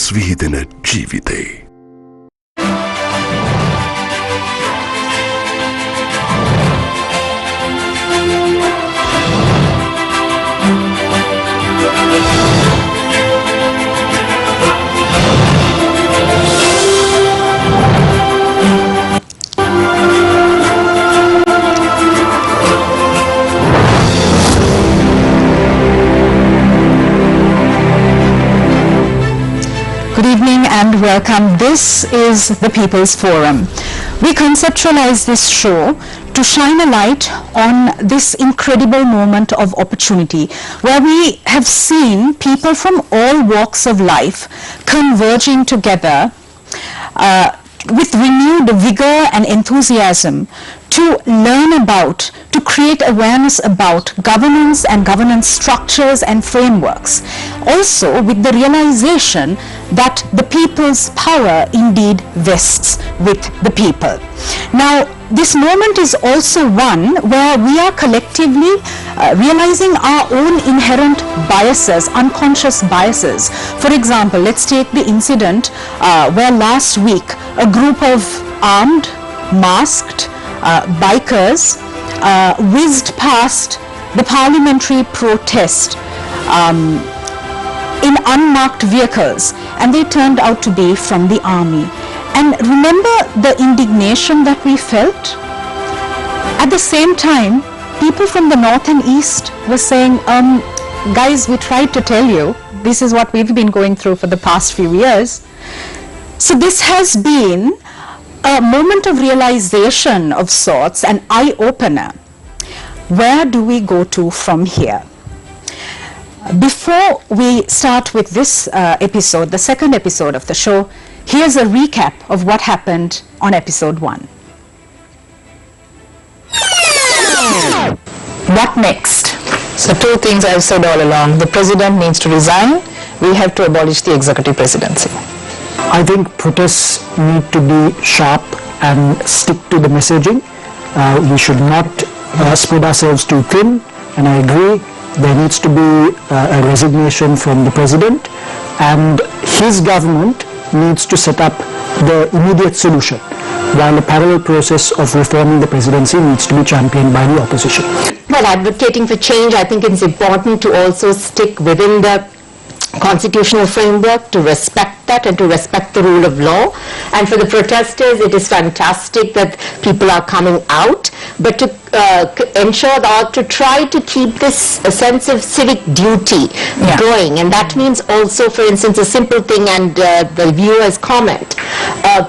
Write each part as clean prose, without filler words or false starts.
ශාස්ත්‍රවිහිදෙන ජීවිතේ. Good evening and welcome. This is the People's Forum. We conceptualize this show to shine a light on this incredible moment of opportunity where we have seen people from all walks of life converging together with renewed vigor and enthusiasm to learn about, to create awareness about governance and governance structures and frameworks. Also with the realization that the people's power indeed vests with the people. Now, this moment is also one where we are collectively realizing our own inherent biases, unconscious biases. For example, let's take the incident where last week a group of armed, masked bikers whizzed past the parliamentary protest in unmarked vehicles, and they turned out to be from the army. And remember the indignation that we felt? At the same time, people from the north and east were saying, guys, we tried to tell you, this is what we've been going through for the past few years. So this has been a moment of realization of sorts, an eye-opener. Where do we go to from here? Before we start with this episode, the second episode of the show, here's a recap of what happened on episode 1. What next? So 2 things I've said all along. The president needs to resign. We have to abolish the executive presidency. I think protests need to be sharp and stick to the messaging. We should not spread ourselves too thin, and I agree there needs to be a resignation from the president, and his government needs to set up the immediate solution, while a parallel process of reforming the presidency needs to be championed by the opposition. Well, advocating for change, I think it's important to also stick within the constitutional framework, to respect that and to respect the rule of law. And for the protesters, it is fantastic that people are coming out, but to ensure that, to try to keep this sense of civic duty going. And that means also, for instance, a simple thing, and the viewer's comment,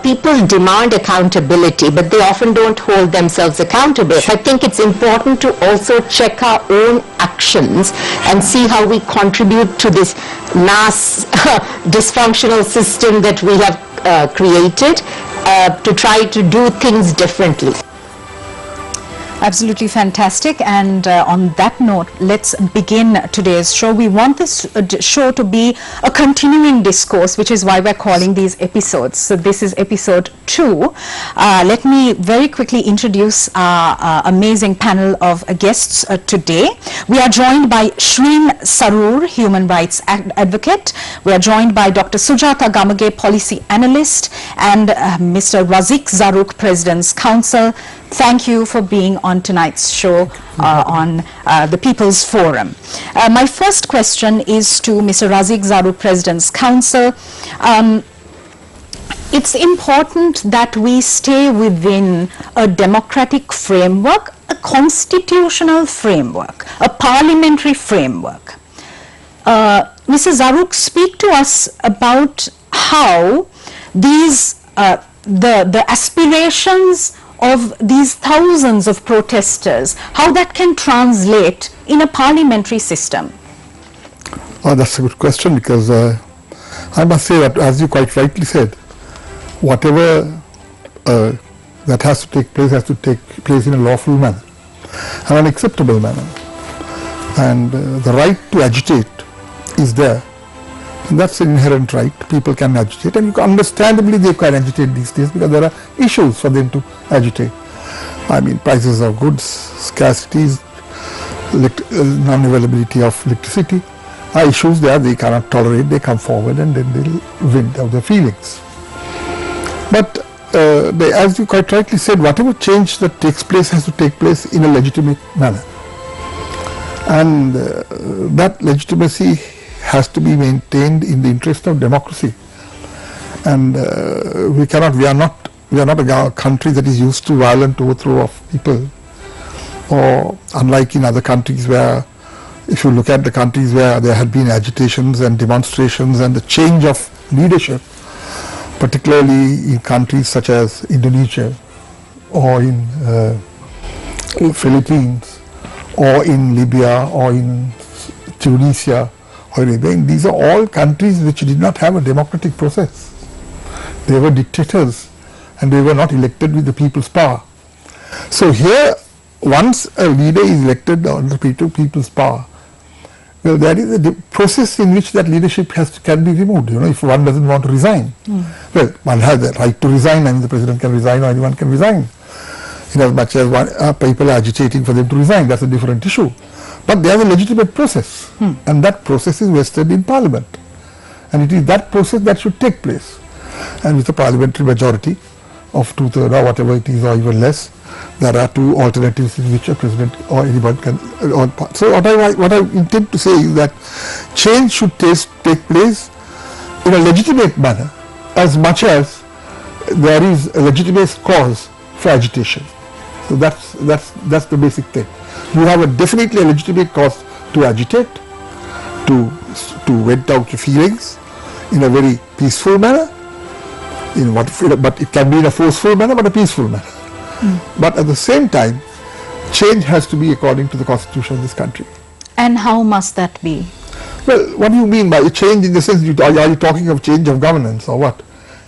people demand accountability, but they often don't hold themselves accountable. I think it's important to also check our own actions and see how we contribute to this mass dysfunctional system that we have created, to try to do things differently. Absolutely fantastic. And on that note, let's begin today's show. We want this show to be a continuing discourse, which is why we're calling these episodes. So this is episode 2. Let me very quickly introduce our amazing panel of guests today. We are joined by Shreen Sarur, human rights advocate. We are joined by Dr. Sujata Gamage, policy analyst, and Mr. Razik Zaruk, President's Counsel. Thank you for being on tonight's show on the People's Forum. My first question is to Mr. Razik Zaruk, President's Counsel. It's important that we stay within a democratic framework, a constitutional framework, a parliamentary framework. Mr. Zaruk, speak to us about how these, the aspirations of these thousands of protesters, how that can translate in a parliamentary system. Oh, that's a good question, because I must say that, as you quite rightly said, whatever that has to take place in a lawful manner and an acceptable manner, and the right to agitate is there. And that's an inherent right. People can agitate, and understandably they can agitate these days because there are issues for them to agitate. I mean, prices of goods, scarcities, non-availability of electricity, are issues there they cannot tolerate, they come forward and then they'll vent out their feelings. But as you quite rightly said, whatever change that takes place has to take place in a legitimate manner. And that legitimacy has to be maintained in the interest of democracy. And we are not a country that is used to violent overthrow of people, or unlike in other countries where, if you look at the countries where there had been agitations and demonstrations and the change of leadership, particularly in countries such as Indonesia or in Philippines or in Libya or in Tunisia or in these are all countries which did not have a democratic process. They were dictators and they were not elected with the people's power. So here, once a leader is elected under people's power, well, that is a process in which that leadership can be removed. If one doesn't want to resign, well, one has the right to resign, and the president can resign or anyone can resign. In as much as people are agitating for them to resign, that's a different issue. But there is a legitimate process, and that process is vested in Parliament, and it is that process that should take place. And with a parliamentary majority of 2/3 or whatever it is, or even less, there are two alternatives in which a president or anyone can. So what I intend to say is that change should take place in a legitimate manner, as much as there is a legitimate cause for agitation. So that's the basic thing. You have definitely a legitimate cause to agitate, to vent out your feelings in a very peaceful manner. But it can be in a forceful manner, but a peaceful manner. But at the same time, change has to be according to the constitution of this country. And how must that be? Well, what do you mean by change in the sense, are you talking of change of governance or what?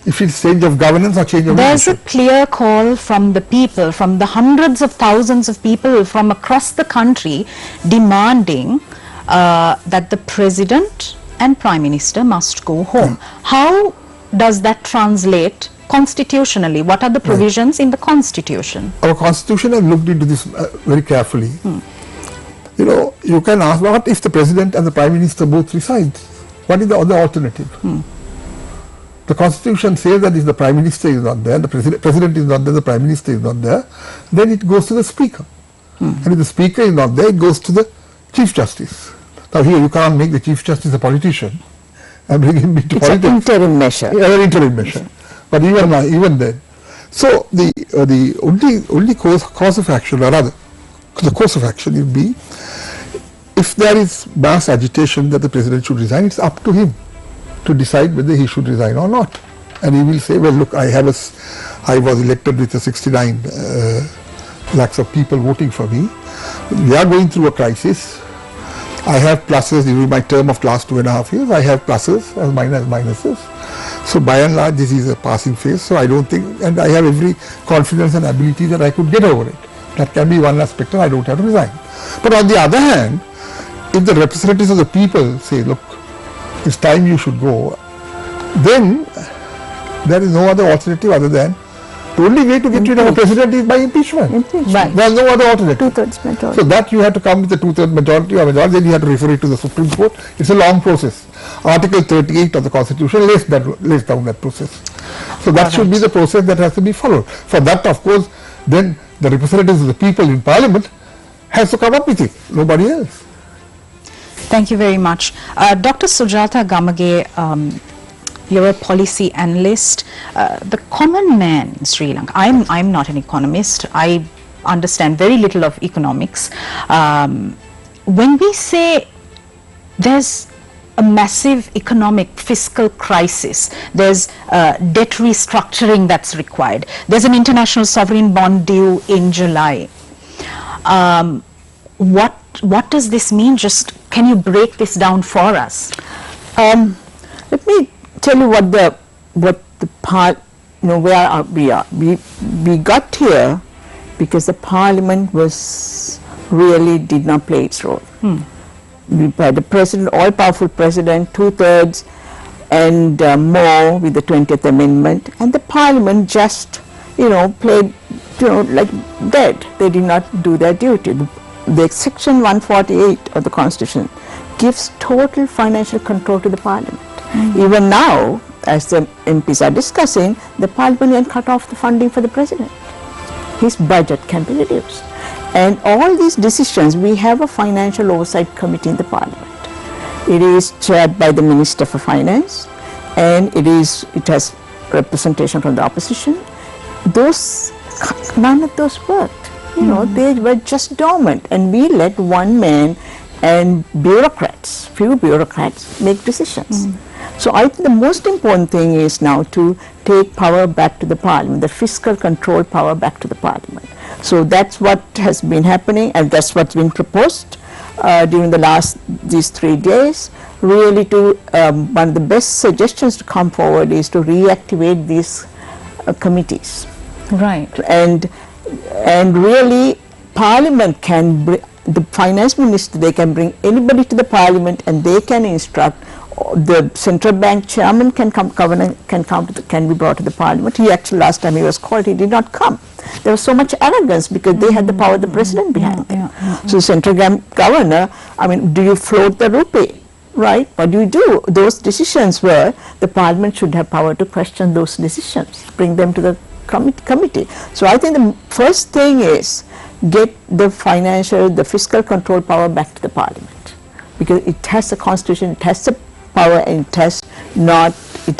If it's change of governance or change of There's leadership? a clear call from the people, from the hundreds of thousands of people from across the country demanding that the president and prime minister must go home. How does that translate constitutionally? What are the provisions in the constitution? Our constitution has looked into this very carefully. You can ask, what if the president and the prime minister both resign? What is the other alternative? The constitution says that if the prime minister is not there, the president is not there, the prime minister is not there, then it goes to the speaker. And if the speaker is not there, it goes to the chief justice. Now here you can't make the chief justice a politician and bring him into politics. It's an interim measure. Yeah, an interim measure. But even then, so the only course of action, or rather, the course of action will be, if there is mass agitation that the president should resign, it's up to him to decide whether he should resign or not. And he will say, well, look, I was elected with 69 lakhs of people voting for me. We are going through a crisis. I have pluses during my term of last 2.5 years. I have pluses as minuses. So by and large, this is a passing phase. So I don't think, and I have every confidence and ability that I could get over it. That can be one aspect, and I don't have to resign. But on the other hand, if the representatives of the people say, look, it's time you should go, then there is no other alternative other than the only way to get rid of a president is by impeachment. Right. There is no other alternative. 2/3 majority. So that you have to come with a 2/3 majority or majority, then you have to refer it to the Supreme Court. It's a long process. Article 38 of the Constitution lays down that process. So that should be the process that has to be followed. For that, of course, then the representatives of the people in Parliament has to come up with it, nobody else. Thank you very much. Dr. Sujata Gamage, you're a policy analyst. The common man in Sri Lanka, I'm not an economist. I understand very little of economics. When we say there's a massive economic fiscal crisis, there's debt restructuring that's required, there's an international sovereign bond due in July. What does this mean? Just can you break this down for us? Let me tell you where we are. We got here because the Parliament did not play its role. We had the president, all-powerful president, 2/3 and more with the 20th Amendment, and the Parliament just, played, like dead. They did not do their duty. The Section 148 of the Constitution gives total financial control to the parliament. Even now, as the MPs are discussing, the parliament can cut off the funding for the president. His budget can be reduced. And all these decisions, we have a financial oversight committee in the parliament. It is chaired by the Minister for Finance, and it has representation from the opposition. None of those worked. You know, they were just dormant, and we let one man and few bureaucrats make decisions. So I think the most important thing is now to take power back to the parliament, the fiscal control power back to the parliament. So that's what has been happening, and that's what's been proposed during these 3 days. Really, one of the best suggestions to come forward is to reactivate these committees. Right. And really, Parliament can bring the finance minister. They can bring anybody to the Parliament, and they can instruct. The central bank chairman can be brought to the Parliament. He actually, last time he was called, he did not come. There was so much arrogance because they had the power of the president behind them. So the central bank governor, I mean, do you float the rupee? Right? What do you do? Those decisions were, the Parliament should have power to question those decisions, bring them to the committee. So I think the first thing is get the fiscal control power back to the Parliament, because it has the constitution, it has the power, and it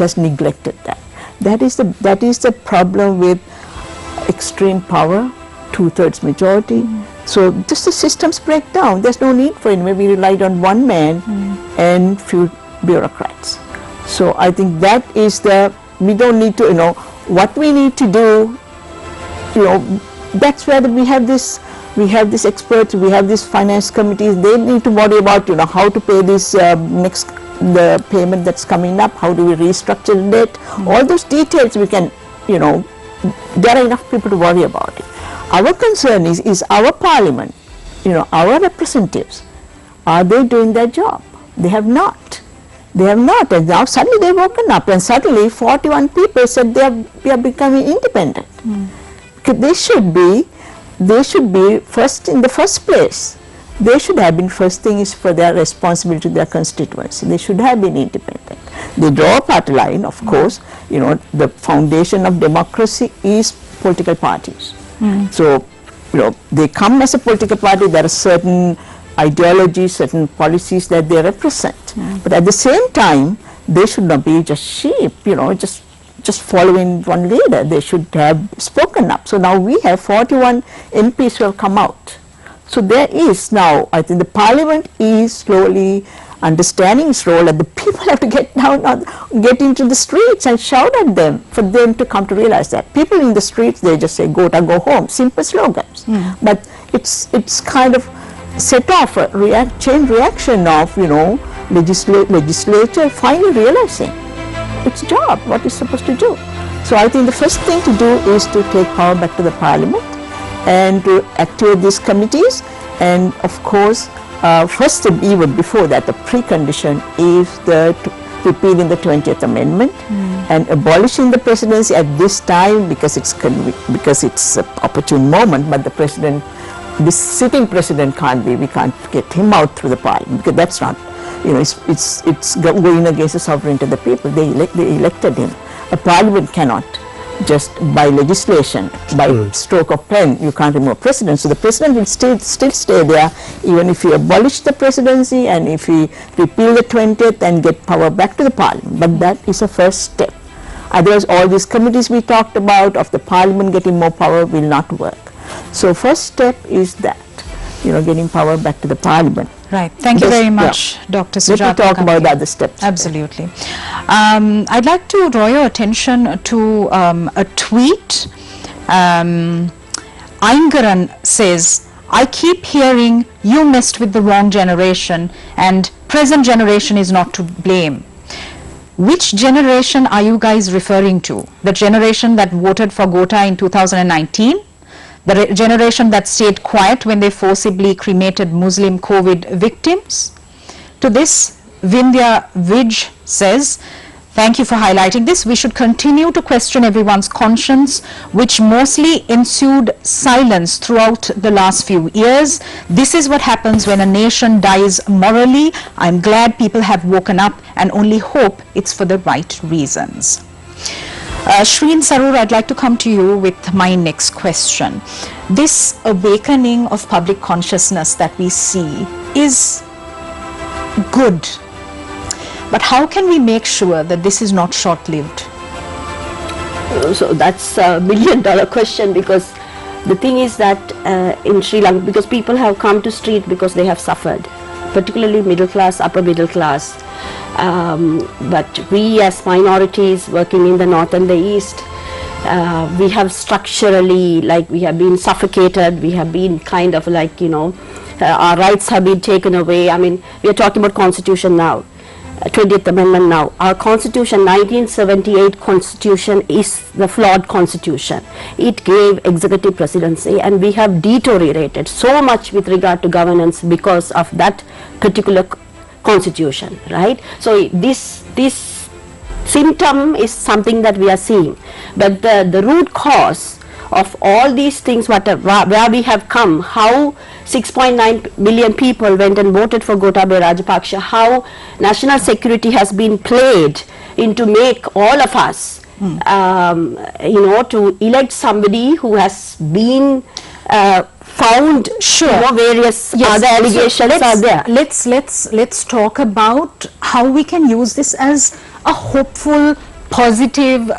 has neglected that. That is the problem with extreme power, 2/3 majority. So just the systems break down. There's no need for it. Maybe we relied on one man and few bureaucrats. So I think that is we don't need to, what we need to do, that's where we have this experts, we have these finance committees. They need to worry about, how to pay this the payment that's coming up, how do we restructure the debt, all those details we can, there are enough people to worry about it. Our concern is our parliament, our representatives, are they doing their job? They have not. They have not, and now suddenly they've woken up, and suddenly 41 people said we are becoming independent. Because they should be first in the first place. They should have been first thing is for their responsibility to their constituency. They should have been independent. They draw a party line, of course. The foundation of democracy is political parties. So, they come as a political party. There are certain ideologies, certain policies that they represent. But at the same time, they should not be just sheep, just following one leader. They should have spoken up. So now we have 41 MPs who have come out. So there is now, I think the parliament is slowly understanding its role, and the people have to get into the streets and shout at them for them to come to realize that. People in the streets, they just say, go home, simple slogans. But it's kind of set off a chain reaction of, legislature finally realizing its job, what it's supposed to do. So I think the first thing to do is to take power back to the parliament and to activate these committees, and of course first, even before that, the precondition is repealing the 20th Amendment and abolishing the presidency at this time, because it's an opportune moment, but this sitting president we can't get him out through the parliament, because that's not, it's going against the sovereignty of the people. They elected him. A parliament cannot just by legislation, by stroke of pen, you can't remove president. So the president will still stay there, even if he abolish the presidency and if he repeal the 20th and get power back to the parliament. But that is a first step. Otherwise, all these committees we talked about of the parliament getting more power will not work. So first step is that, getting power back to the parliament. Right. Thank you very much, Dr. Sujata. Let me talk about the other steps. Absolutely. I'd like to draw your attention to a tweet. Aingaran says, I keep hearing you messed with the wrong generation and present generation is not to blame. Which generation are you guys referring to? The generation that voted for Gota in 2019? The generation that stayed quiet when they forcibly cremated Muslim COVID victims? To this, Vindhya Vij says, Thank you for highlighting this. We should continue to question everyone's conscience, which mostly ensued silence throughout the last few years. This is what happens when a nation dies morally. I'm glad people have woken up and only hope it's for the right reasons. Shreen Sarur, I'd like to come to you with my next question. This awakening of public consciousness that we see is good. But how can we make sure that this is not short-lived? So that's a million-dollar question, because the thing is that in Sri Lanka, because people have come to street because they have suffered, particularly middle class, upper middle class. But we as minorities working in the north and the east, we have structurally, like, we have been suffocated, we have been kind of like, you know, our rights have been taken away. I mean, we are talking about constitution now. 20th Amendment now. Our Constitution, 1978 Constitution, is the flawed Constitution. It gave executive presidency, and we have deteriorated so much with regard to governance because of that particular Constitution, right? So this symptom is something that we are seeing, but the root cause of all these things, where we have come, how 6.9 million people went and voted for Gotabaya Rajapaksa, how national security has been played into make all of us, you know, to elect somebody who has been found, sure, you know, various other allegations are there. Let's talk about how we can use this as a hopeful, positive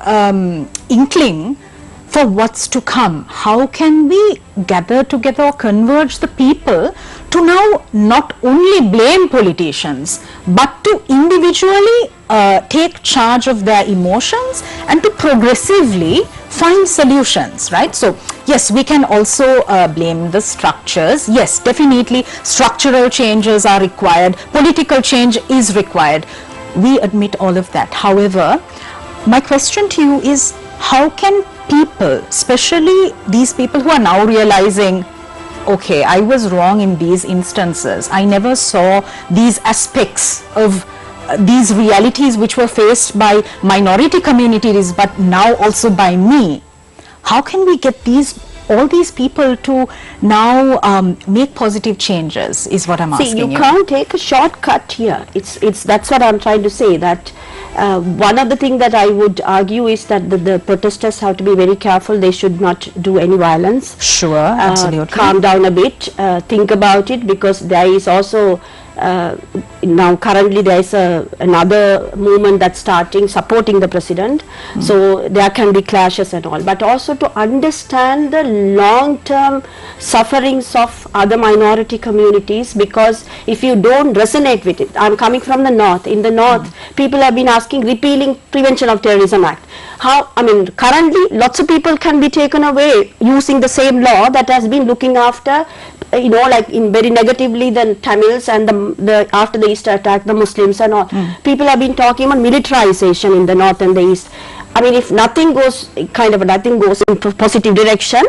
inkling for what's to come. How can we gather together or converge the people to now not only blame politicians, but to individually take charge of their emotions and to progressively find solutions, right? So yes, we can also blame the structures. Yes, definitely structural changes are required, political change is required. We admit all of that. However, my question to you is, how can people, especially these people who are now realizing, okay, I was wrong in these instances, I never saw these aspects of these realities which were faced by minority communities, but now also by me. How can we get all these people to now make positive changes, is what I'm asking you. See, you can't take a shortcut here. That's what I'm trying to say, that one of the things that I would argue is that the protesters have to be very careful. They should not do any violence. Sure, absolutely. Calm down a bit, think about it, because there is also now currently there is another movement that's starting supporting the president, so there can be clashes and all, but also to understand the long-term sufferings of other minority communities, because if you don't resonate with it, I'm coming from the north. In the north, people have been asking repealing Prevention of Terrorism Act. How, I mean, currently lots of people can be taken away using the same law that has been looking after, you know, like in very negatively the Tamils and the after the Easter attack, the Muslims and all. People have been talking about militarization in the north and the east. I mean, if nothing goes, nothing goes in positive direction,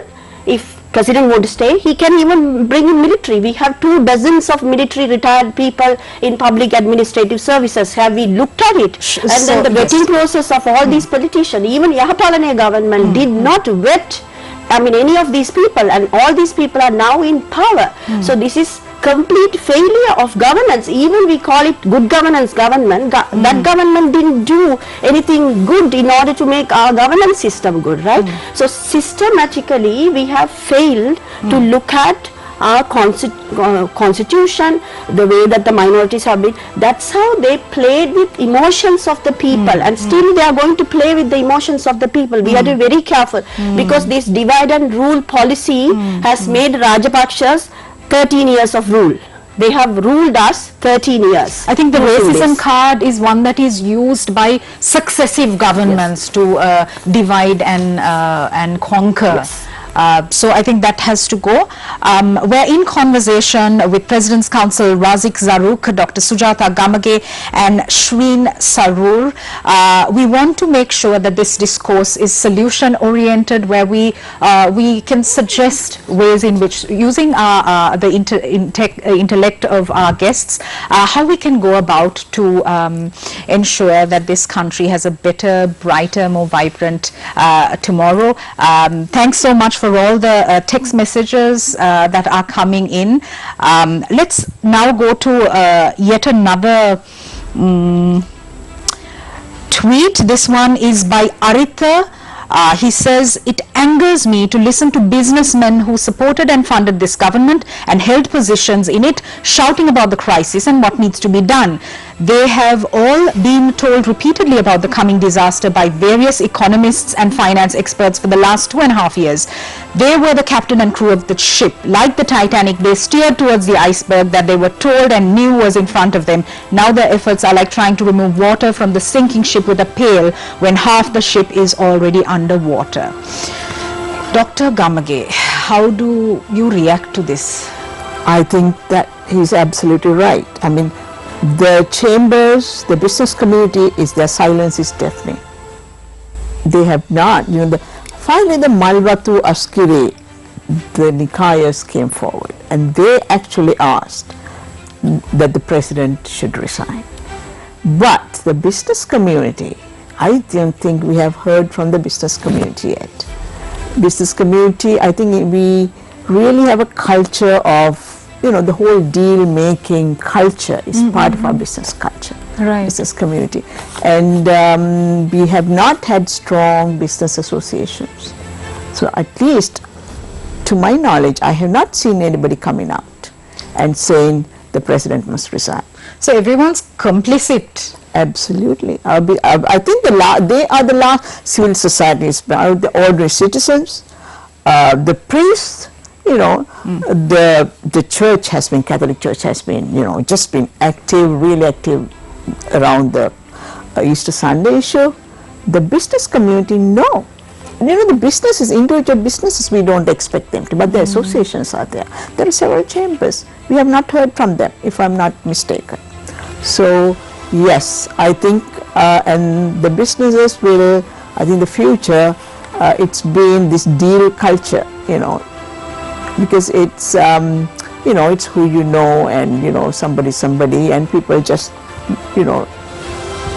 if president would stay, he can even bring in military. We have 2 dozens of military retired people in public administrative services. Have we looked at it? And then the vetting process of all these politicians, even Yahapalane government did not vet, I mean, any of these people, and all these people are now in power. So this is complete failure of governance. Even we call it good governance government, that government didn't do anything good in order to make our governance system good, right? So systematically we have failed to look at our constitution, the way that the minorities have been. That's how they played with emotions of the people, and still they are going to play with the emotions of the people. We have to be very careful, because this divide and rule policy has made Rajapaksas 13 years of rule. They have ruled us 13 years. I think the racism card is one that is used by successive governments to divide and conquer. So I think that has to go. We're in conversation with President's Counsel Razik Zaruk, Dr. Sujata Gamage and Shreen Sarur. We want to make sure that this discourse is solution oriented, where we can suggest ways in which, using the intellect of our guests, how we can go about to ensure that this country has a better, brighter, more vibrant tomorrow. Thanks so much for all the text messages that are coming in. Let's now go to yet another tweet. This one is by Aritha. He says, it angers me to listen to businessmen who supported and funded this government and held positions in it shouting about the crisis and what needs to be done. They have all been told repeatedly about the coming disaster by various economists and finance experts for the last 2.5 years. They were the captain and crew of the ship. Like the Titanic, they steered towards the iceberg that they were told and knew was in front of them. Now their efforts are like trying to remove water from the sinking ship with a pail when half the ship is already underwater. Dr. Gamage, how do you react to this? I think that he's absolutely right. I mean, the chambers, the business community, their silence is deafening. They have not, finally the Malvatu Askiri, the Nikayas came forward and they actually asked that the president should resign. But the business community, I don't think we have heard from the business community yet. Business community, I think we really have a culture of, the whole deal making culture is part of our business culture, business community. And we have not had strong business associations. So at least, to my knowledge, I have not seen anybody coming out and saying the president must resign. So everyone's complicit. Absolutely. I think they are the last civil societies, the ordinary citizens, the priests, the church has been, Catholic Church has been, just been active, really active around the Easter Sunday issue. The business community, no. The businesses, individual businesses, we don't expect them to, but the associations are there. There are several chambers. We have not heard from them, if I'm not mistaken. So, yes, I think, and the businesses will, I think the future, it's been this deal culture, because it's, it's who you know and, somebody, and people just, look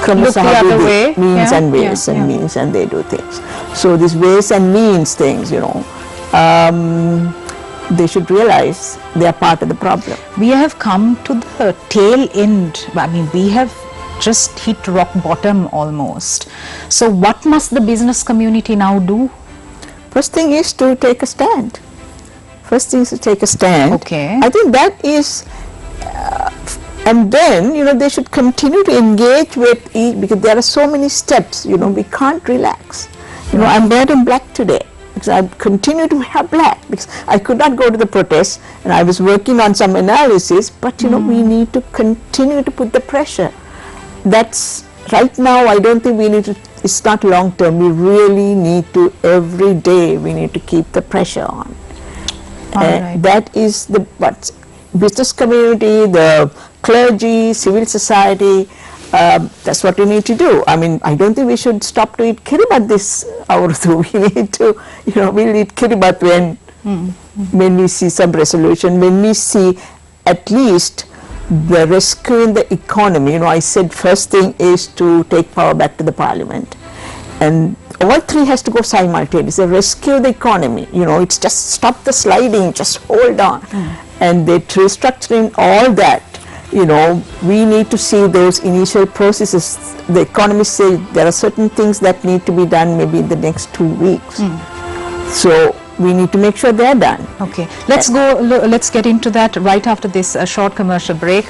the other way. Means and ways and means, and they do things. So these ways and means things, they should realize they are part of the problem. We have come to the tail end. I mean, we have just hit rock bottom almost. So what must the business community now do? First thing is to take a stand. Okay. I think that is, and then, they should continue to engage with each, because there are so many steps, we can't relax. I'm wearing black today because I continue to have black because I could not go to the protest and I was working on some analysis, but we need to continue to put the pressure. That's right now, I don't think we need to, it's not long term, we really need to, every day we need to keep the pressure on. That is the business community, the clergy, civil society, that's what we need to do. I mean, I don't think we should stop to eat kiribat this hour through. We need to, we'll eat kiribat when we see some resolution, when we see at least the rescue in the economy. I said first thing is to take power back to the parliament. And all three has to go simultaneously. Rescue the economy, it's just stop the sliding, just hold on. And the restructuring, all that, we need to see those initial processes. The economists say there are certain things that need to be done maybe in the next 2 weeks. So we need to make sure they're done. Okay, let's get into that right after this short commercial break.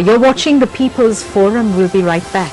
You're watching the People's Forum. We'll be right back.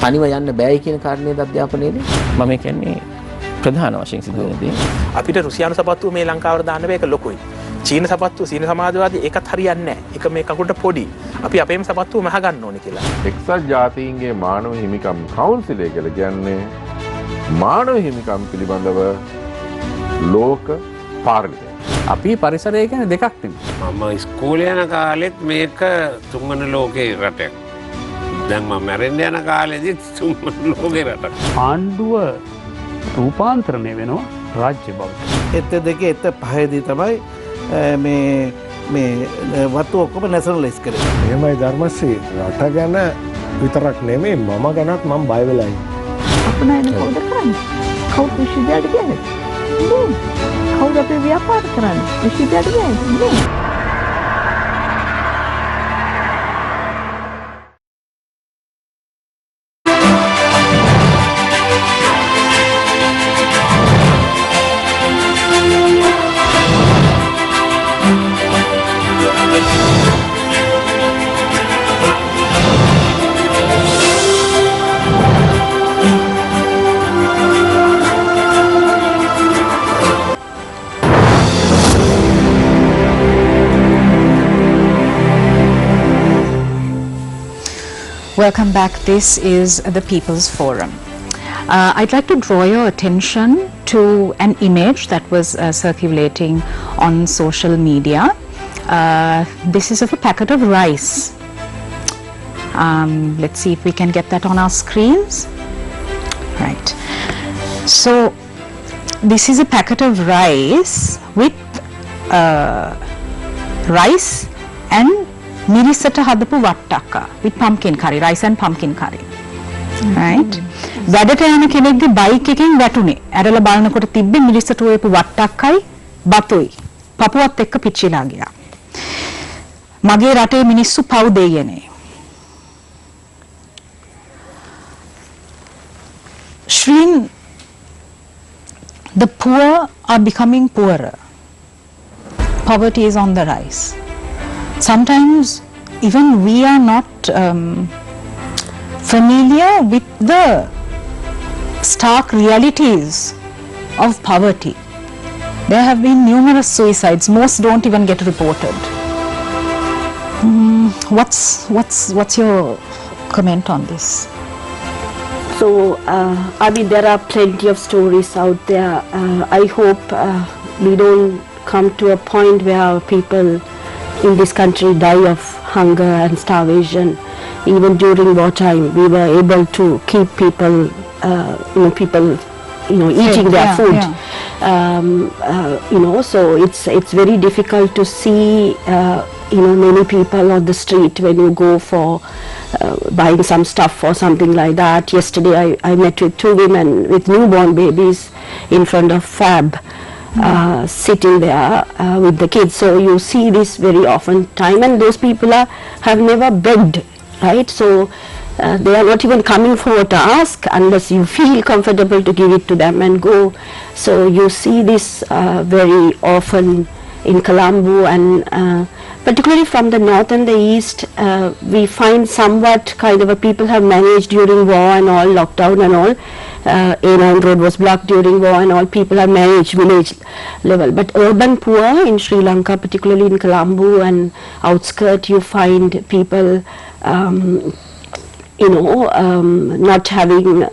තනිව යන්න බෑයි කියන කාරණේද අධ්‍යාපනයේදී මම කියන්නේ ප්‍රධාන වශයෙන් සිදු වෙන දේ. අපිට රුසියානු සපත්තුව මේ ලංකාවට දාන්න බෑ ඒක ලොකුයි. චීන සපත්තුව සීන සමාජවාදී ඒකත් හරියන්නේ නැහැ. ඒක මේ කකුලට පොඩි. අපි අපේම සපත්තුව මහ ගන්න ඕනේ කියලා. එක්සත් ජාතීන්ගේ මානව හිමිකම් කවුන්සිලය කියලා කියන්නේ මානව හිමිකම් පිළිබඳව ලෝක පාර්ලිමේන්තුව. අපි පරිසරය ගැන දෙකක් තිබුණා. මම ඉස්කෝලේ යන කාලෙත් මේක තුන්වන ලෝකේ රටක්. දැන් මම මැරෙන්න යන කාලෙදිත් තුන්වන ලෝකේ රටක්. ආණ්ඩුව රූපාන්තරණය වෙනවා රාජ්‍ය බවට. එත දෙකේ එත පහේදී තමයි මේ වතු ඔක්කොම නැෂනලයිස් කරේ. එහෙමයි ධර්මශ්‍රී රට ගැන විතරක් නෙමෙයි මම ගැනත් මම බය වෙලා ඉන්නේ. අපනයන කවුද කරන්නේ? කවුද විශ්වවිද්‍යාලයට ගියන්නේ? කවුද අපේ ව්‍යාපාර කරන්නේ? විශ්වවිද්‍යාලයට ගියන්නේ? Welcome back. This is the People's Forum. I'd like to draw your attention to an image that was circulating on social media. This is of a packet of rice. Let's see if we can get that on our screens. Right. So this is a packet of rice with rice and මිරිසට හදපු වට්ටක්කා with pumpkin curry, rice and pumpkin curry. Right? වැඩට යන කෙනෙක්ගේ bike එකෙන් වැටුනේ. ඇරලා බලනකොට තිබ්බේ මිරිසට උයපු වට්ටක්කයි බතුයි. පපුවත් එක්ක පිච්චිලා ගියා. මගේ රටේ මිනිස්සු පව් දෙයනේ. Shreen, the poor are becoming poorer. Poverty is on the rise. Sometimes even we are not familiar with the stark realities of poverty. There have been numerous suicides. Most don't even get reported. What's your comment on this? So, I mean, there are plenty of stories out there. I hope we don't come to a point where people in this country die of hunger and starvation. Even during wartime, we were able to keep people, eating their food. So it's very difficult to see, many people on the street when you go for buying some stuff or something like that. Yesterday, I met with two women with newborn babies in front of Fab. Sitting there with the kids, so you see this very often time, and those people have never begged, right? So they are not even coming forward to ask unless you feel comfortable to give it to them and go. So you see this very often in Colombo, and particularly from the north and the east, we find somewhat kind of a people have managed during war and all, lockdown and all. A9 road was blocked during war and all, people have managed village level. But urban poor in Sri Lanka, particularly in Colombo and outskirts, you find people, not having,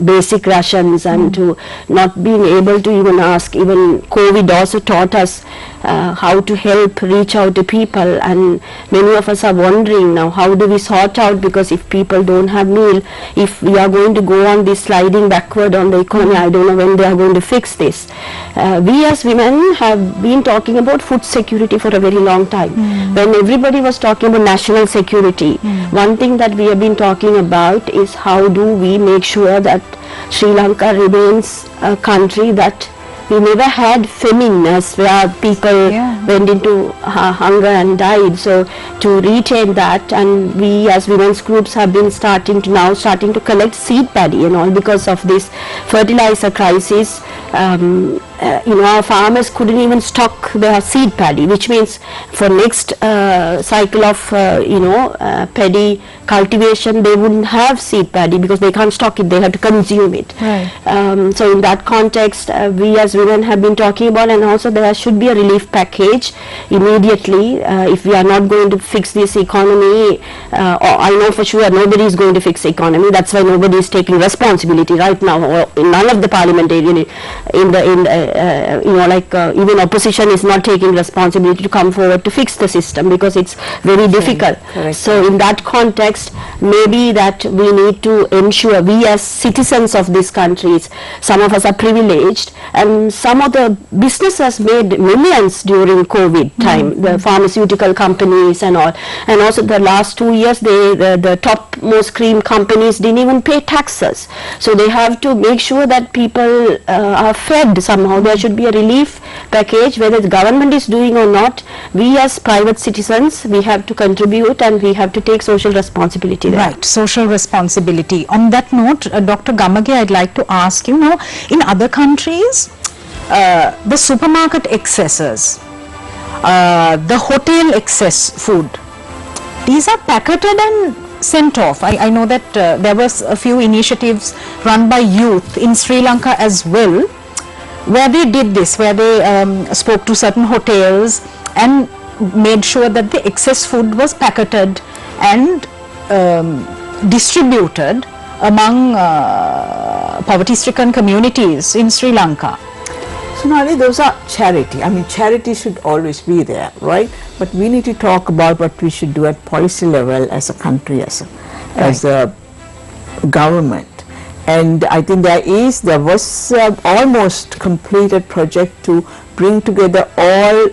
basic rations, and to not being able to even ask. Even COVID also taught us how to help reach out to people, and many of us are wondering now, how do we sort out, because if people don't have meal, if we are going to go on this sliding backward on the economy, I don't know when they are going to fix this. We as women have been talking about food security for a very long time. When everybody was talking about national security, one thing that we have been talking about is how do we make sure that Sri Lanka remains a country that we never had famine, as where people went into hunger and died. So to retain that, and we as women's groups have been starting to collect seed paddy and all, because of this fertilizer crisis. our farmers couldn't even stock their seed paddy, which means for next cycle of paddy cultivation they wouldn't have seed paddy because they can't stock it, they have to consume it. Right. So in that context, we as women have been talking about, and also there should be a relief package immediately if we are not going to fix this economy. I know for sure nobody is going to fix the economy. That's why nobody is taking responsibility right now. None of the parliamentarians even opposition is not taking responsibility to come forward to fix the system because it's very difficult. Correct. So in that context, maybe that we need to ensure, we as citizens of these countries, some of us are privileged, and some of the businesses made millions during COVID time, the pharmaceutical companies and all, and also the last 2 years the topmost cream companies didn't even pay taxes. So they have to make sure that people are fed somehow. There should be a relief package, whether the government is doing or not. We as private citizens, we have to contribute and we have to take social responsibility there. Right, social responsibility. On that note, Dr. Gamage, I'd like to ask you now, in other countries, the supermarket excesses, the hotel excess food, these are packeted and sent off. I know that there was a few initiatives run by youth in Sri Lanka as well, where they did this, where they spoke to certain hotels and made sure that the excess food was packeted and distributed among poverty-stricken communities in Sri Lanka. So Nali, those are charity. I mean, charity should always be there, right? But we need to talk about what we should do at policy level as a country, as a government. And I think there was almost completed project to bring together all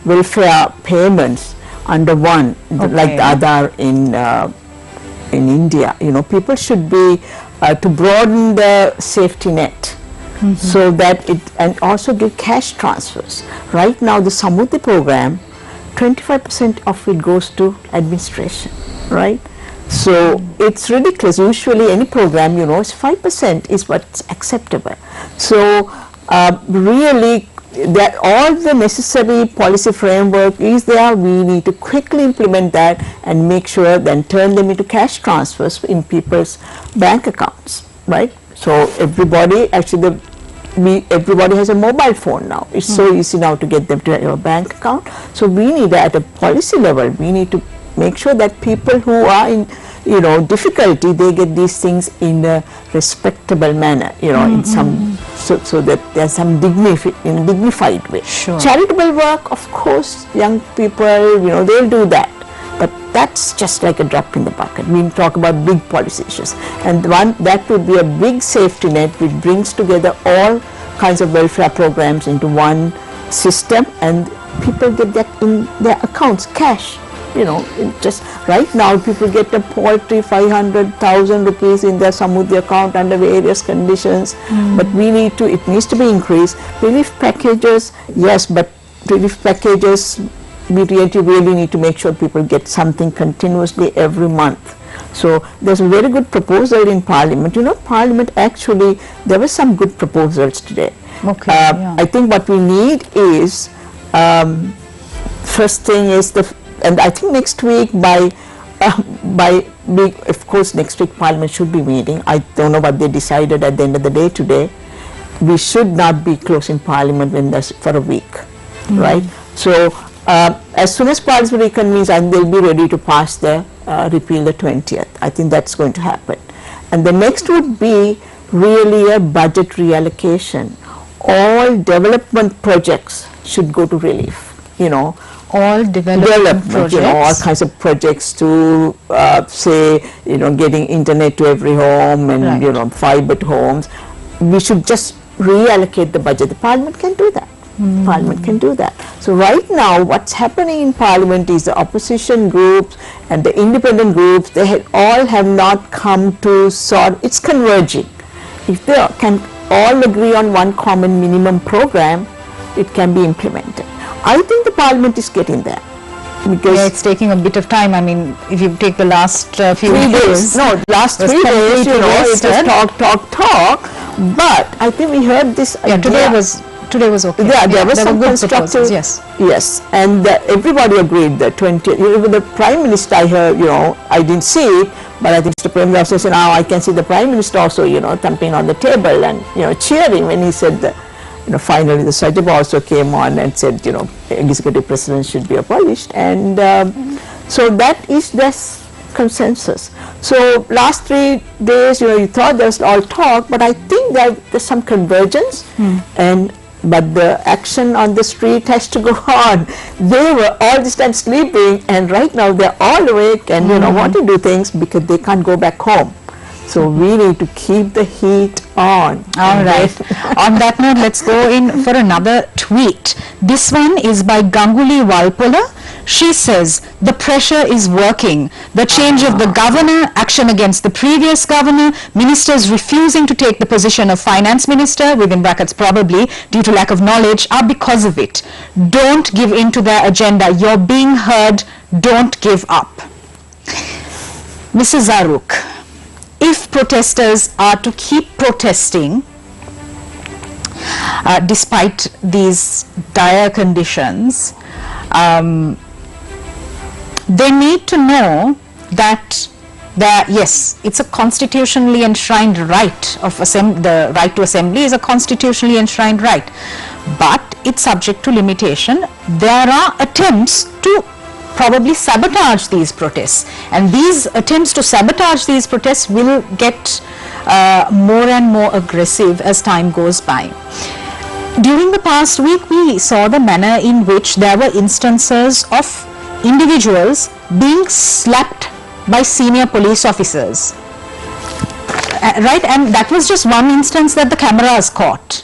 welfare payments under one, like the Aadhaar in India. People should be to broaden the safety net. So that and also give cash transfers. Right now the Samruddhi program, 25% of it goes to administration, right? So it's ridiculous. Usually any program, it's 5% is what's acceptable. So really that all the necessary policy framework is there. We need to quickly implement that and make sure then turn them into cash transfers in people's bank accounts, right? So everybody everybody has a mobile phone now. It's so easy now to get them to your bank account. So we need at a policy level, we need to make sure that people who are in difficulty, they get these things in a respectable manner, in some so that there's some dignified way. Sure. Charitable work, of course, young people, they'll do that. But that's just like a drop in the bucket. We talk about big policy issues, and that would be a big safety net which brings together all kinds of welfare programs into one system, and people get that in their accounts, cash. Just right now people get a paltry 500,000 rupees in their Samruddhi account under various conditions, but it needs to be increased. Relief packages, yes, but relief packages, we really need to make sure people get something continuously every month. So there's a very good proposal in Parliament. Parliament actually, there were some good proposals today. Okay. I think what we need is, first thing is and I think next week of course next week Parliament should be meeting. I don't know what they decided at the end of the day today. We should not be closing Parliament for a week, right? So as soon as Parliament reconvenes, and they'll be ready to pass the repeal the 20th. I think that's going to happen. And the next would be really a budget reallocation. All development projects should go to relief, all development projects, all kinds of projects to say, getting internet to every home and fiber to homes. We should just reallocate the budget. The Parliament can do that. Parliament can do that. So right now what's happening in Parliament is the opposition groups and the independent groups, they all have not come to it's converging. If they can all agree on one common minimum program, it can be implemented. I think the Parliament is getting there. Because it's taking a bit of time. I mean, if you take the last few days. No, last 3 days, it was talk. But I think we heard this idea. Today was okay. Yeah, there was some good constructive. Yes. Yes, and everybody agreed that 20. Even the Prime Minister, I heard, I didn't see it, but I think Mr. Prime Minister said, now I can see the Prime Minister also, thumping on the table and, cheering when he said that, finally the Sajib also came on and said, executive president should be abolished. And so that is this consensus. So last 3 days, you thought there was all talk, but I think there's some convergence, but the action on the street has to go on. They were all this time sleeping, and right now they're all awake and want to do things because they can't go back home. So we need to keep the heat on. All right. On that note, let's go in for another tweet. This one is by Ganguli Walpola. She says, the pressure is working. The change of the governor, action against the previous governor, ministers refusing to take the position of finance minister, within brackets probably due to lack of knowledge, are because of it. Don't give in to their agenda. You're being heard. Don't give up. Mrs. Zaruk, if protesters are to keep protesting, despite these dire conditions, they need to know that yes, it's a constitutionally enshrined right of the right to assembly is a constitutionally enshrined right, but it's subject to limitation. There are attempts to probably sabotage these protests, and these attempts to sabotage these protests will get more and more aggressive as time goes by. During the past week, we saw the manner in which there were instances of individuals being slapped by senior police officers, right? And that was just one instance that the cameras caught.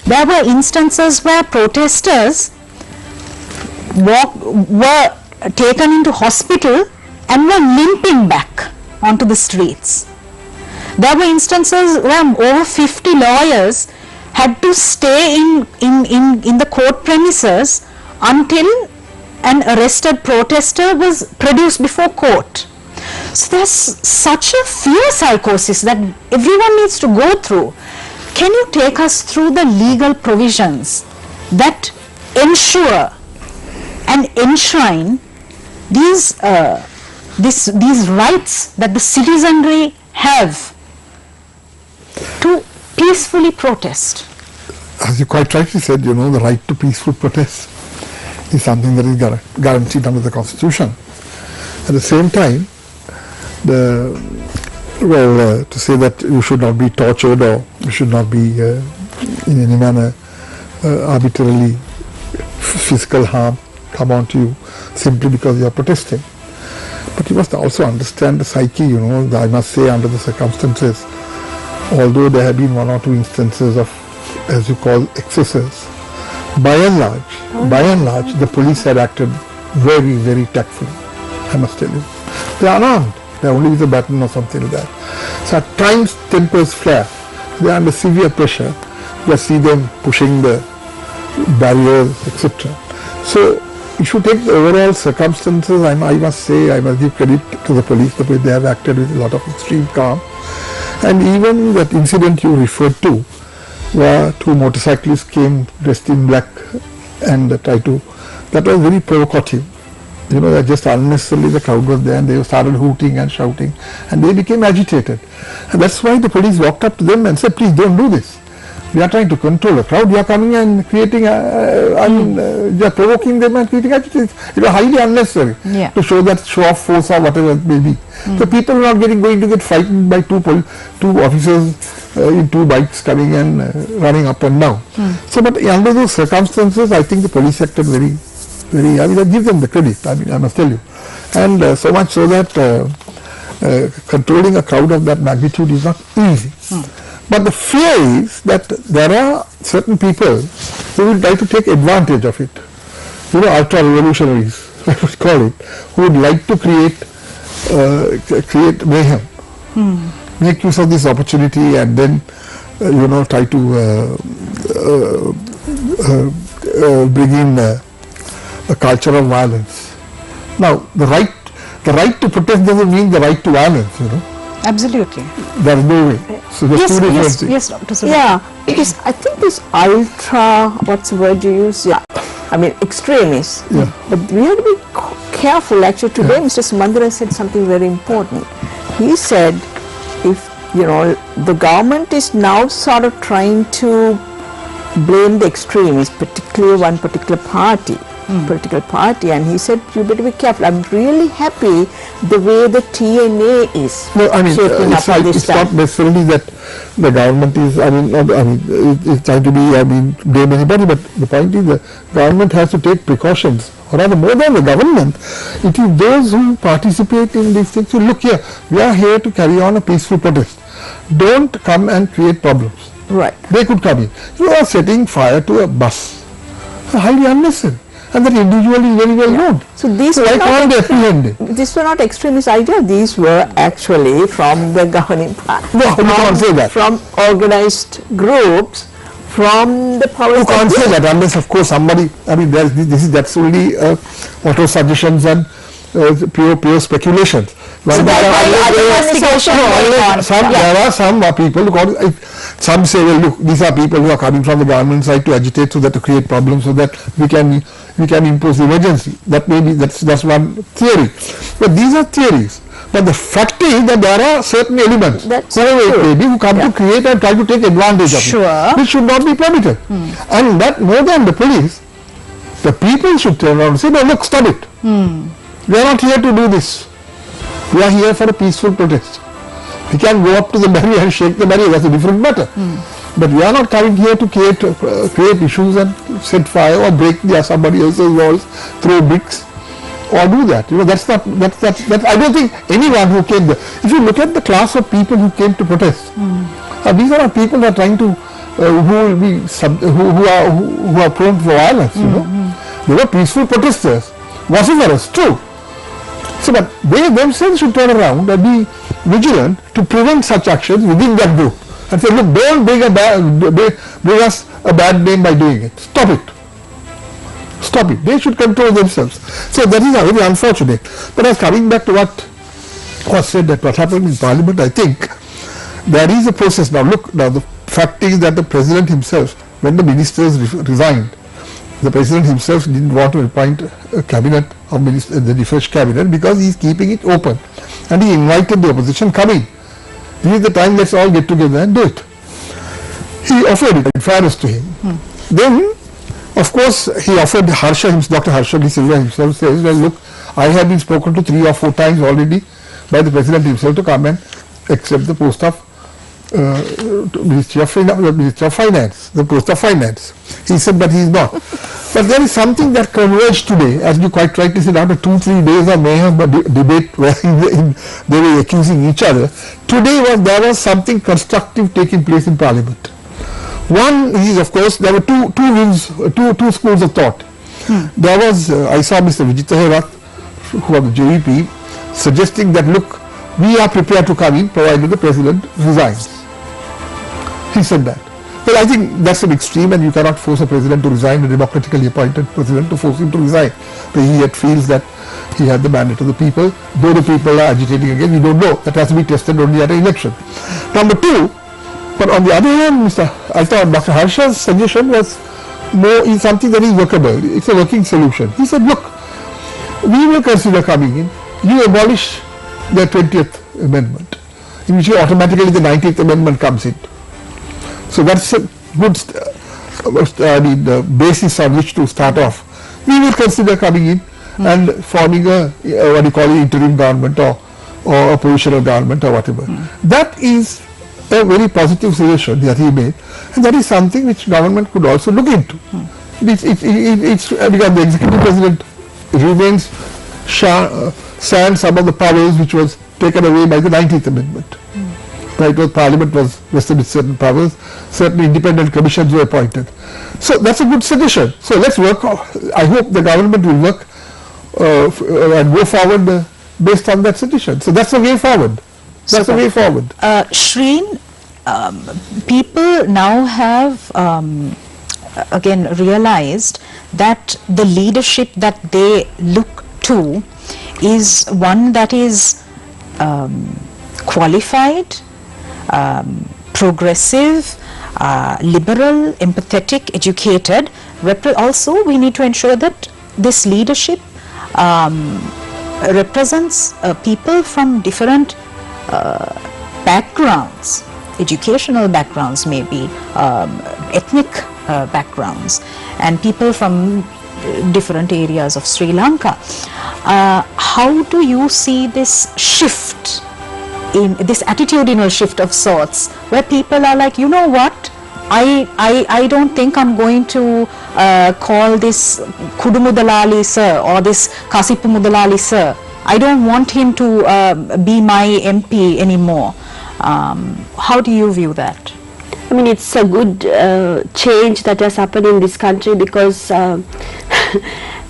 There were instances where protesters were taken into hospital and were limping back onto the streets. There were instances where over 50 lawyers had to stay in the court premises until an arrested protester was produced before court. So there's such a fear psychosis that everyone needs to go through. Can you take us through the legal provisions that ensure and enshrine these rights that the citizenry have to peacefully protest? As you quite rightly said, the right to peaceful protest is something that is guaranteed under the Constitution. At the same time, to say that you should not be tortured or you should not be in any manner arbitrarily physical harm come on to you simply because you are protesting. But you must also understand the psyche, I must say, under the circumstances, although there have been one or two instances of, as you call, excesses, by and large, the police had acted very, very tactfully, I must tell you. They are unarmed. They are only with a baton or something like that. So at times tempers flare. They are under severe pressure. You see them pushing the barriers, etc. So you should take the overall circumstances. I must say, I must give credit to the police. They have acted with a lot of extreme calm. And even that incident you referred to, where two motorcyclists came dressed in black and that was very provocative. That just unnecessarily the crowd was there and they started hooting and shouting and they became agitated. And that's why the police walked up to them and said, please don't do this. We are trying to control the crowd. You are coming and creating, you are provoking them and creating agitation. It was highly unnecessary to show off force or whatever it may be. So people are not going to get frightened by two officers in two bikes coming and running up and down. So, but under those circumstances, I think the police acted very, I give them the credit, I must tell you. And so much so that controlling a crowd of that magnitude is not easy. But the fear is that there are certain people who will try to take advantage of it. Ultra-revolutionaries, I would call it, who would like to create mayhem, make use of this opportunity and then, try to bring in a culture of violence. Now, the right to protest doesn't mean the right to violence, Absolutely. There is no way. So there's two different things. Yes, Dr. Subha. Yeah, because I think this ultra, what's the word you use? Yeah, I mean extremists. Yeah. But we have to be careful. Actually, today Mr. Sumandra said something very important. He said, if the government is now sort of trying to blame the extremists, particularly one particular party, and he said, you better be careful. I'm really happy the way the TNA is shaping up this it's not necessarily that the government is, is trying to blame anybody, but the point is the government has to take precautions, or rather more than the government, it is those who participate in these things. So look here, we are here to carry on a peaceful protest. Don't come and create problems. Right. They could come in. You are setting fire to a bus. Highly unnecessary. And that individual is very well known. So these why can't they apprehend it? These were not extremist ideas. These were actually from the governing party. No, you can't say that. From organized groups, from the powers. You can't say that unless, of course, somebody. That's only auto suggestions and pure speculations. So there are some people who some say, well, look, these are people who are coming from the government side to agitate, so that to create problems, so that we can impose the emergency. That may be that's one theory. But these are theories. But the fact is that there are certain elements who come to create and try to take advantage of it, which should not be permitted. And that more than the police, the people should turn around and say, no, look, stop it. We are not here to do this. We are here for a peaceful protest. We can go up to the barrier and shake the barrier, that's a different matter. But we are not coming here to create issues and set fire or break somebody else's walls, throw bricks or do that. I don't think anyone who came there. If you look at the class of people who came to protest, these are not people who are trying to, who are prone to violence, They were peaceful protesters, vociferous, true. So, but they themselves should turn around and be vigilant to prevent such actions within that group and say, look, don't bring us a bad name by doing it. Stop it. Stop it. They should control themselves. So that is very unfortunate. But as coming back to what was said, that what happened in Parliament, I think there is a process now. Look, now the fact is that the President himself, when the ministers resigned, the President himself didn't want to appoint a cabinet of ministers, the refreshed cabinet, because he is keeping it open. And he invited the opposition, come in. This is the time, let's all get together and do it. He offered it, in fairness to him. Then, of course, he offered Dr. Harsha D. Silva himself says, well, look, I have been spoken to 3 or 4 times already by the President himself to come and accept the post of Ministry of Finance, the post of Finance. He said, but he is not. But there is something that converged today, as you quite rightly said, after 2-3 days of mayhem debate where they were accusing each other. Today there was something constructive taking place in Parliament. One is, of course, there were two schools of thought. There was, I saw Mr. Vijita Herath, who was the JVP, suggesting that, look, we are prepared to come in provided the President resigns. He said that. But I think that's an extreme, and you cannot force a President to resign, a democratically appointed President to force him to resign. But he yet feels that he had the mandate of the people. Though the people are agitating again, we don't know. That has to be tested only at an election. Number 2, but on the other hand, I thought Dr. Harsha's suggestion was more in something that is workable. It's a working solution. He said, look, we will consider coming in. You abolish the 20th Amendment, in which automatically the 19th Amendment comes in. So that's a good basis on which to start off. We will consider coming in and forming a interim government or a provisional government or whatever. That is a very positive suggestion that he made, and that is something which government could also look into. It's because the executive president remains sans some of the powers which was taken away by the 19th Amendment. Right, Parliament was vested with certain powers, certain independent commissions were appointed. So that's a good suggestion. So let's work, I hope the government will work and go forward based on that suggestion. So that's the way forward. That's the way forward. Shreen, people now have again realized that the leadership that they look to is one that is qualified, progressive, liberal, empathetic, educated. Also, we need to ensure that this leadership represents people from different backgrounds, educational backgrounds maybe, ethnic backgrounds, and people from different areas of Sri Lanka. How do you see this shift, in this attitudinal shift of sorts, where people are like, you know what, I don't think I'm going to call this Kudu Mudalali sir or this Kasipu Mudalali sir. I don't want him to be my MP anymore. How do you view that? I mean, it's a good change that has happened in this country, because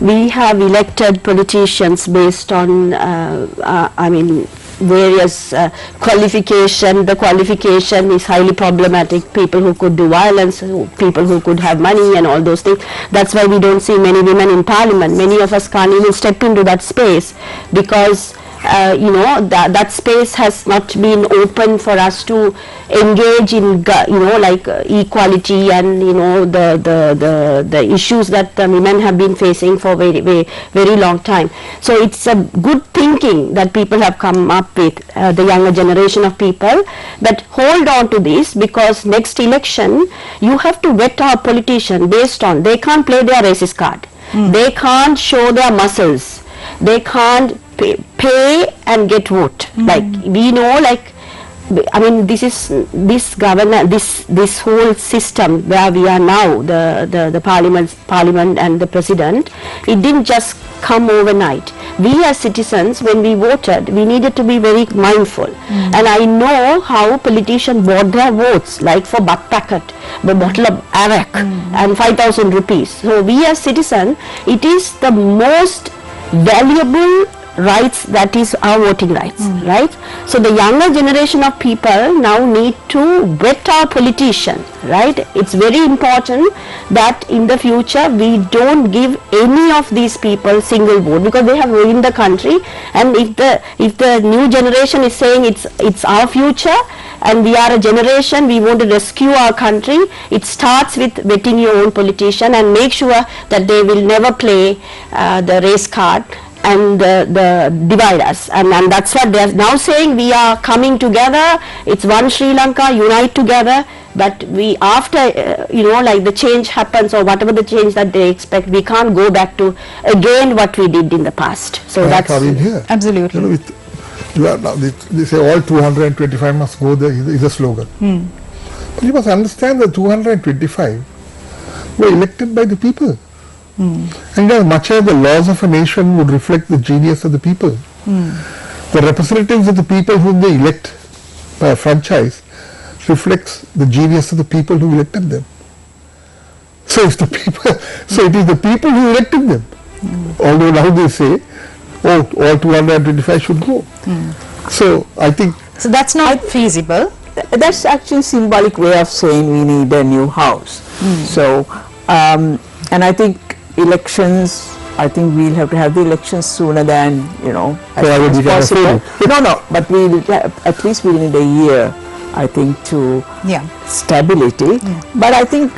we have elected politicians based on, I mean, various qualification. The qualification is highly problematic. People who could do violence, people who could have money and all those things. That's why we don't see many women in parliament. Many of us can't even step into that space, because you know, that space has not been open for us to engage in, you know, like equality and, you know, the issues that women have been facing for very long time. So it's a good thinking that people have come up with, the younger generation of people, that hold on to this, because next election you have to vet our politician based on, they can't play their racist card, they can't show their muscles, they can't pay and get vote. Like, we know, like, I mean, this whole system where we are now, the parliament and the president, it didn't just come overnight. We as citizens, when we voted, we needed to be very mindful. And I know how politicians bought their votes, like for butt packet, a bottle of arak and 5,000 rupees. So we as citizens, it is the most valuable rights, that is our voting rights, right? So the younger generation of people now need to vet our politician, right? It's very important that in the future we don't give any of these people single vote, because they have ruined the country. And if the new generation is saying it's our future and we are a generation, we want to rescue our country, it starts with vetting your own politician and make sure that they will never play the race card and divide us, and that's what they are now saying. We are coming together, it's one Sri Lanka, unite together. But we, after you know, like the change happens, or whatever the change that they expect, we can't go back to again what we did in the past. So that's here. Absolutely. You know, now they say all 225 must go there is a slogan. But you must understand that 225 were elected by the people. And as much as the laws of a nation would reflect the genius of the people, the representatives of the people whom they elect by a franchise reflects the genius of the people who elected them. So it's the people, so it is the people who elected them. Although now they say, oh, all 225 should go. So I think, so that's not feasible. That's actually a symbolic way of saying we need a new house. So and I think elections, I think we'll have to have the elections sooner than, you know, as possible. No, but we'll at least we need a year, I think, to stability. But I think,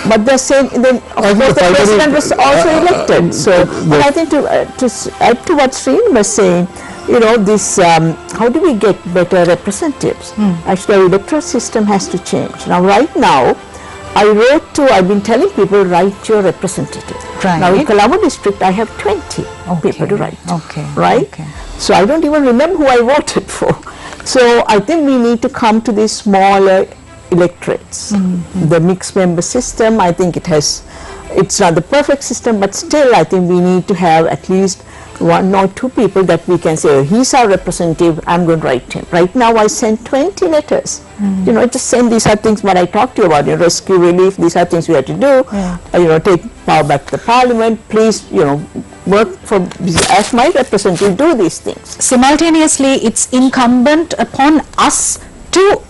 but they're saying, then of course the president was also elected. So, but I think to add to what Sreen was saying, you know, this, how do we get better representatives? Actually, our electoral system has to change. Now, right now, I've been telling people, write your representative. Right. Now in Colombo district, I have 20 people to write. Right? So I don't even remember who I voted for. So I think we need to come to these smaller electorates. The mixed member system, I think it's not the perfect system, but still I think we need to have at least one or two people that we can say, oh, he's our representative, I'm going to write him. Right now I sent 20 letters. You know, just saying these are things what I talked to you about, you know, rescue relief, these are things we have to do, you know, take power back to the parliament, please, you know, work for, as my representative, do these things. Simultaneously, it's incumbent upon us to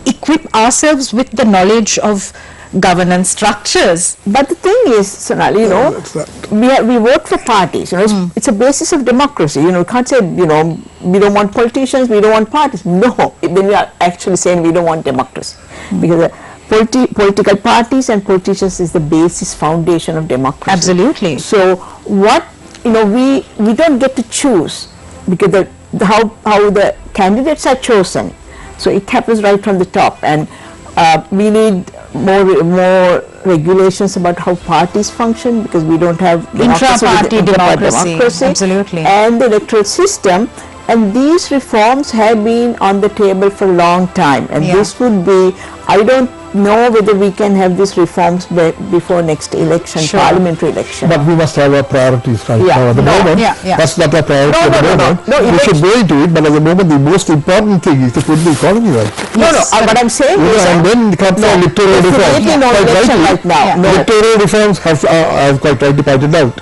equip ourselves with the knowledge of governance structures. But the thing is, Sonali, we vote for parties. It's a basis of democracy. You can't say, we don't want politicians, we don't want parties. No, then we are actually saying we don't want democracy, because political parties and politicians is the basis, foundation of democracy. Absolutely. So what we don't get to choose, because how the candidates are chosen. So it happens right from the top, and we need more regulations about how parties function, because we don't have intra-party democracy. Absolutely. And the electoral system, and these reforms have been on the table for a long time, and this would be, I don't know whether we can have these reforms before next election, parliamentary election. But we must have our priorities right now at the moment. That's not our priority at the moment. We should go into it, but at the moment the most important thing is to put the economy right. What I'm saying is, and then comes the electoral reforms. Right now. Electoral reforms have, as quite rightly pointed out,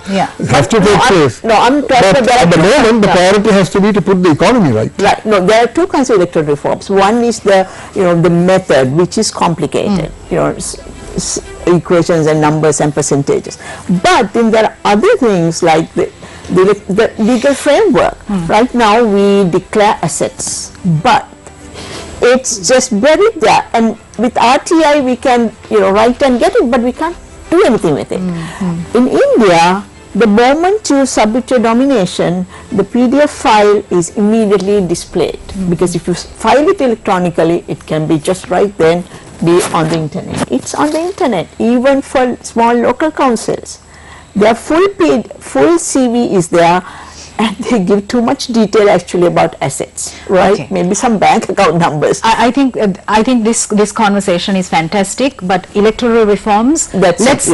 have to take place. I'm talking about at the moment the priority has to be to put the economy right. Right. No, there are two kinds of electoral reforms. One is the the method, which is complicated. Equations and numbers and percentages. But then there are other things like the legal framework. Right now we declare assets, but it's just buried there. And with RTI we can write and get it, but we can't do anything with it. In India, the moment you submit your nomination, the PDF file is immediately displayed, because if you file it electronically, it can be just right then, be on the internet. It's on the internet, even for small local councils. Their full CV is there, and they give too much detail actually about assets, right? Okay. Maybe some bank account numbers. I think this conversation is fantastic, but electoral reforms, let's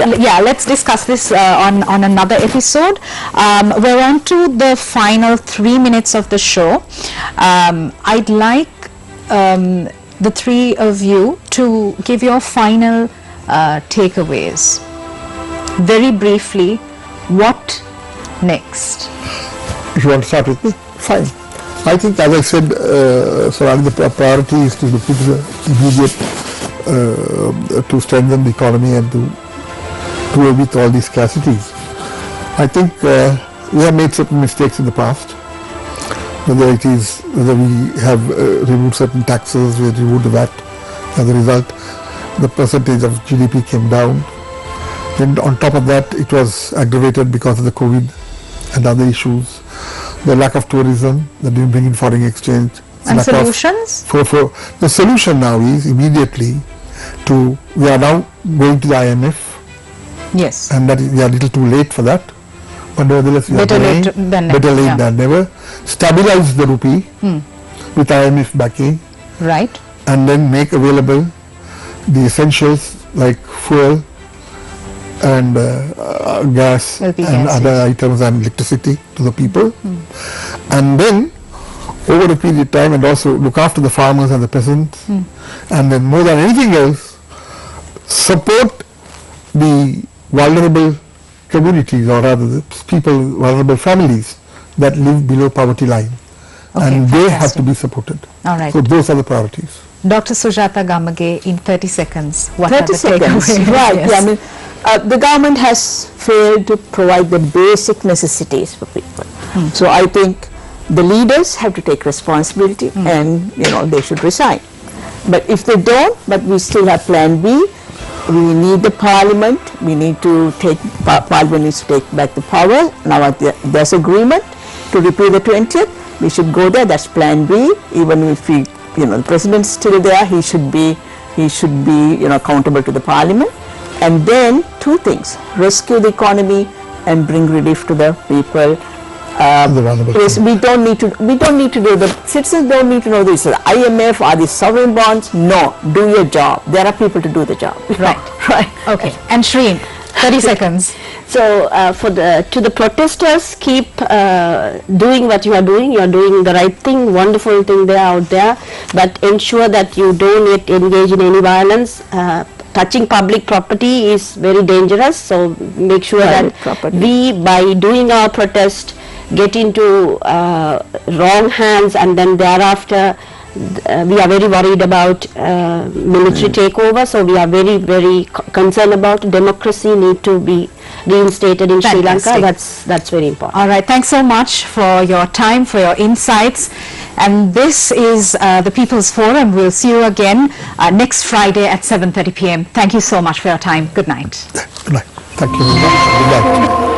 discuss this on another episode. We're on to the final 3 minutes of the show. I'd like the three of you to give your final takeaways. Very briefly, what next? If you want to start with me, fine. I think, as I said, the priority is to look into the immediate, to strengthen the economy and to do away with all these scarcities. I think we have made certain mistakes in the past. Whether we have removed certain taxes, we removed the VAT. As a result, the percentage of GDP came down. Then on top of that, it was aggravated because of the COVID and other issues. The lack of tourism, that didn't bring in foreign exchange. And solutions? The solution now is immediately we are now going to the IMF. Yes. And that we are a little too late for that. But nevertheless, we better are late than never. Stabilize the rupee with IMF backing. Right. And then make available the essentials like fuel and gas and other items and electricity to the people. And then over a period of time, and also look after the farmers and the peasants, and then more than anything else, support the vulnerable communities, or rather the vulnerable families that live below poverty line, and they have to be supported. All right. So those are the priorities. Dr. Sujata Gamage, in 30 seconds, what 30 are the seconds, takeaways? right. Yes. Yeah, I mean, the government has failed to provide the basic necessities for people. So I think the leaders have to take responsibility, and they should resign. But if they don't, but we still have plan B, we need the parliament, parliament needs to take back the power. Now there's agreement to repeal the 20th, we should go there, that's plan B. Even if the president's still there, he should be accountable to the parliament. And then two things: rescue the economy and bring relief to the people. We don't need to do, the citizens don't need to know this. IMF, are these sovereign bonds? No, do your job. There are people to do the job. Right. Right. Okay. And Shreen, 30 seconds. So to the protesters, keep doing what you are doing. You are doing the right thing, wonderful thing there out there, but ensure that you don't engage in any violence. Touching public property is very dangerous, so make sure that we, by doing our protest, get into wrong hands, and then thereafter we are very worried about military takeover, so we are very, very concerned about democracy need to be reinstated in Sri Lanka. That's very important. All right, thanks so much for your time, for your insights. And this is the People's Forum. We'll see you again next Friday at 7:30 p.m. Thank you so much for your time. Good night. Good night. Thank you. Good night.